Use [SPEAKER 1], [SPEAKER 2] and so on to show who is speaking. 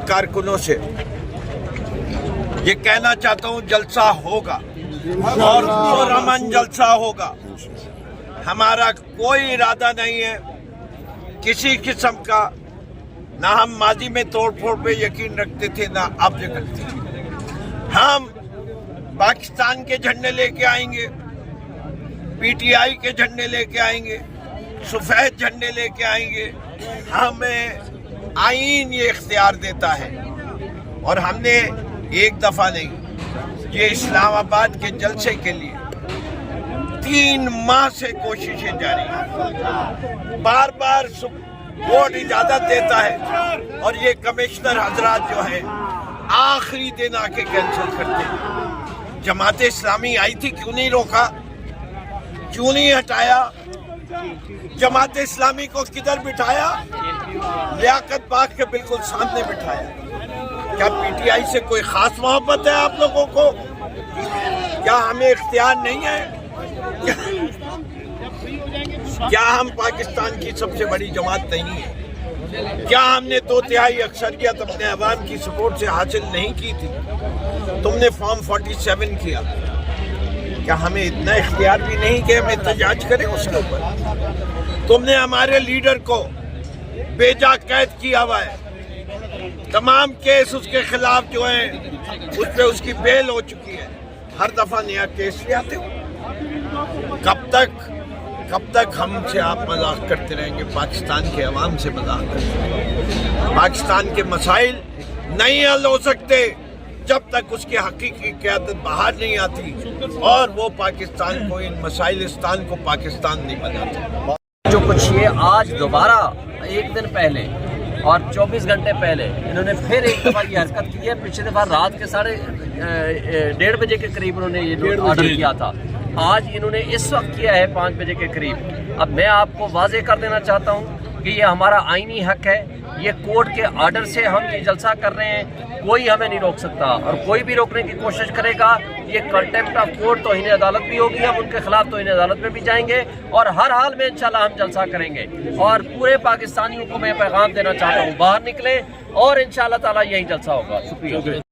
[SPEAKER 1] कारकुनों से ये कहना चाहता हूँ, जलसा होगा और पुरअमन जलसा होगा। हमारा कोई इरादा नहीं है किसी किस्म का, ना हम माजी में तोड़ फोड़ पे यकीन रखते थे ना अब रखते हैं। हम पाकिस्तान के झंडे लेके आएंगे, पीटीआई के झंडे लेके आएंगे, सफेद झंडे लेके आएंगे। हमें आईन ये इख्तियार देता है और हमने एक दफा नहीं, ये इस्लामाबाद के जलसे के लिए 3 माह से कोशिशें जारी हैं। बार बार बोर्ड इजाजत देता है और ये कमिश्नर हजरात जो है आखिरी दिन आके कैंसिल करते हैं। जमात इस्लामी आई थी, क्यों नहीं रोका, क्यों नहीं हटाया? जमात इस्लामी को किधर बिठाया? लियाकत बाग के बिल्कुल सामने बिठाया। क्या पीटीआई से कोई खास मोहब्बत है आप लोगों को? क्या हमें इख्तियार नहीं है? क्या हम पाकिस्तान की सबसे बड़ी जमात नहीं है? क्या हमने 2/3 अक्सरियत अपने अवाम की सपोर्ट से हासिल नहीं की थी? तुमने फॉर्म 47 किया, क्या हमें इतना इख्तियार भी नहीं कि हम एहतजाज करें उसके ऊपर? तुमने हमारे लीडर को बेजा कैद किया हुआ है, तमाम केस उसके खिलाफ जो है उस पे उसकी बेल हो चुकी है, हर दफा नया केस ले आते हो। कब तक हमसे आप मजाक करते रहेंगे? पाकिस्तान के अवाम से मजाक करते रहेंगे। पाकिस्तान के मसाइल नहीं हल हो सकते जब तक उसकी हकीकी क़यादत बाहर नहीं आती और वो पाकिस्तान को, इन मसाइलिस्तान को पाकिस्तान नहीं बनाते।
[SPEAKER 2] जो कुछ ये आज दोबारा एक दिन पहले और 24 घंटे पहले इन्होंने फिर एक दफ़ा ये हरकत की है। पिछले दफ़ा रात के 1:30 बजे के करीब उन्होंने ये ऑर्डर किया था, आज इन्होंने इस वक्त किया है 5 बजे के करीब। अब मैं आपको वाज़ेह कर देना चाहता हूँ कि ये हमारा आईनी हक है, ये कोर्ट के आर्डर से हम ये जलसा कर रहे हैं, कोई हमें नहीं रोक सकता और कोई भी रोकने की कोशिश करेगा ये कंटेम्प्ट ऑफ कोर्ट तौहीन अदालत भी होगी। हम उनके खिलाफ तौहीन अदालत में भी जाएंगे और हर हाल में इंशाल्लाह हम जलसा करेंगे। और पूरे पाकिस्तानियों को मैं पैगाम देना चाहता हूँ, बाहर निकलें और इंशाल्लाह ताला यही जलसा होगा। शुक्रिया।